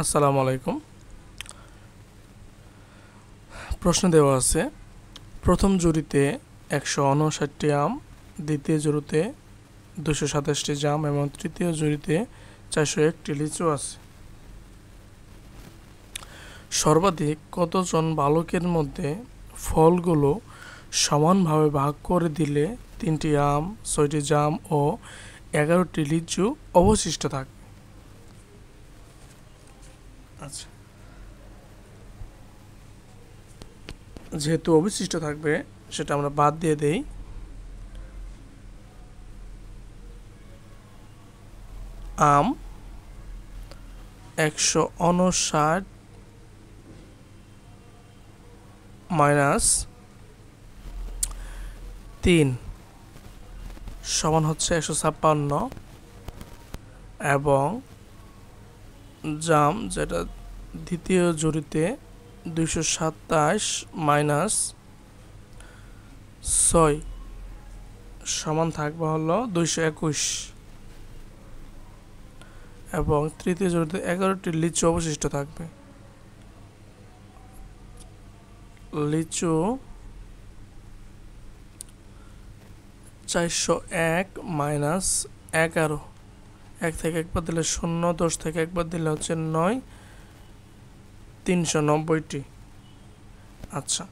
আসসালামু আলাইকুম। প্রশ্ন দেওয়া আছে, প্রথম জুড়িতে 159টি আম, দ্বিতীয় জুড়িতে 227টি জাম এবং তৃতীয় জুড়িতে 401টি লিচু আছে। সর্বাধিক কতজন বালকের মধ্যে ফলগুলো সমানভাবে ভাগ করে দিলে 3টি আম, 6টি জাম ও 11টি লিচু অবশিষ্ট থাকবে? আচ্ছা, যেহেতু অবশিষ্ট থাকবে সেটা আমরা বাদ দিয়ে দেই। আম 159 মাইনাস 3 সমান হচ্ছে 156 এবং জাম যেটা দ্বিতীয় জুড়িতে 227 মাইনাস 6 সমান থাকবে হলো 221 এবং তৃতীয় জুড়িতে 11টি লিচু অবশিষ্ট থাকবে। লিচু 401 মাইনাস 11, 1 থেকে একবার দিলে 0, 10 থেকে একবার দিলে হচ্ছে 9, 390টি। আচ্ছা,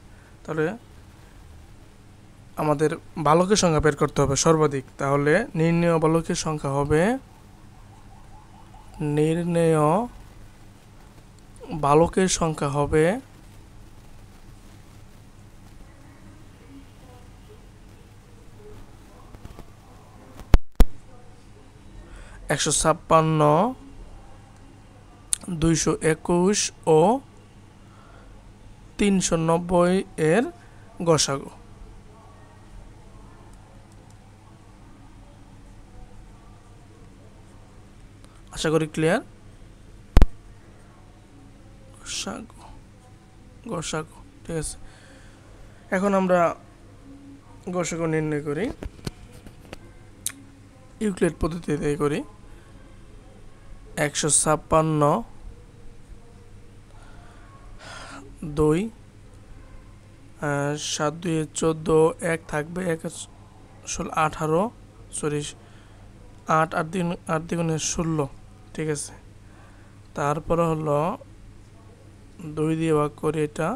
তাহলে আমাদের বালকের সংখ্যা বের করতে হবে সর্বাধিক। তাহলে নির্ণেয় বালকের সংখ্যা হবে, নির্ণেয় বালকের সংখ্যা হবে 156, 221 ও 390 এর গসাগু। আশা করি ক্লিয়ার। গসাগু, গসাগু, ঠিক আছে। এখন আমরা গসাগু নির্ণয় করি, ইউক্লিড পদ্ধতিতে করি। 156, 2, 7 2 14, 1 থাকবে, 1 18, সরি 8 8 দ্বিগুণে 16, ঠিক আছে। তারপরে হলো 2 দিয়ে ভাগ করি, এটা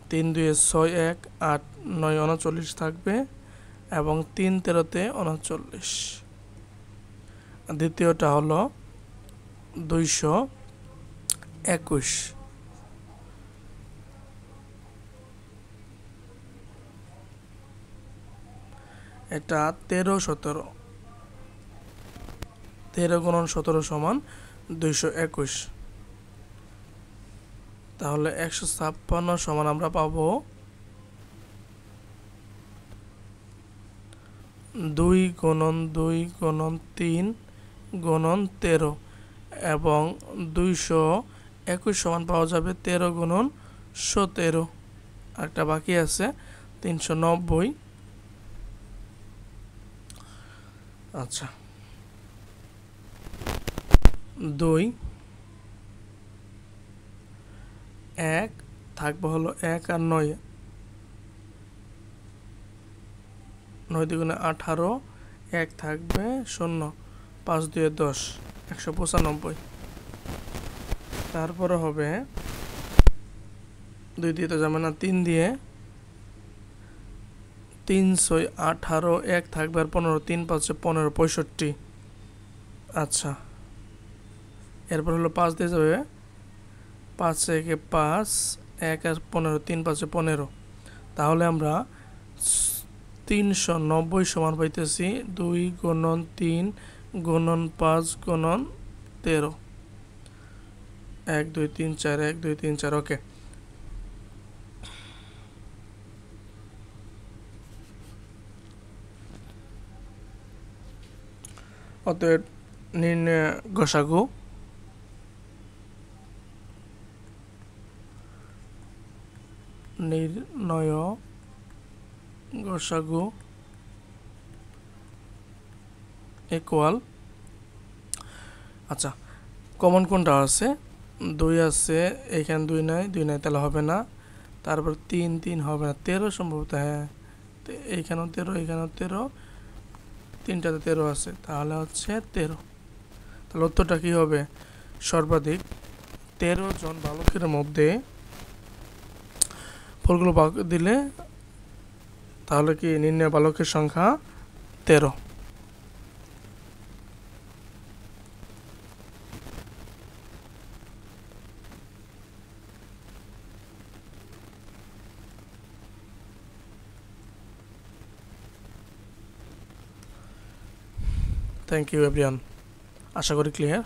3 2 6 1 8 9 39 থাকবে এবং 3 13 39। দ্বিতীয়টা হলো 221, এটা 13 17, 13 গুণন 17 সমান 221। তাহলে 156 সমান আমরা পাবো 2 গুণন 2 গুণন 3 গুণন 13 এবং 221 সমান পাওয়া যাবে 13 গুণন 17। একটা বাকি আছে 390। আচ্ছা, 2 1 থাকবে হলো 1 আর 9, 9 দুগুণে 18, 1 থাকবে 0, 5 2 10, 195। তারপরে হবে 2 দিয়ে তো যাবে না, 3 দিয়ে, 3 6 18, 1 থাকবে আর 15, 3 5 15, 65। আচ্ছা, এরপর হলো 5 দিয়ে যাবে, 5 1 5, 1 আর 15, 3 5 15। তাহলে আমরা 390 সমান পাইতেছি 2 গুণন 3 গুণন 5 গুণন 13, 1 2 3 4, 1 2 3 4। ওকে, অতএব নির্ণয় গসাগু নির্ণয় গসাগু ইকুয়াল। আচ্ছা, কমন কোনটা আছে? 2 আছে, এখানে 2 নাই, 2 নাই তাহলে হবে না। তারপর 3 3 হবে না, 13 সম্ভবত, হ্যাঁ এইখানেও 13, এখানেও 13, তিনটাতে 13 আছে, তাহলে হচ্ছে 13। তাহলে উত্তরটা কী হবে? সর্বাধিক 13 জন বালকের মধ্যে ফলগুলো ভাগ দিলে তাহলে কি নির্ণয় বালকের সংখ্যা 13। থ্যাংক ইউ এভরিওয়ান, আশা করি ক্লিয়ার।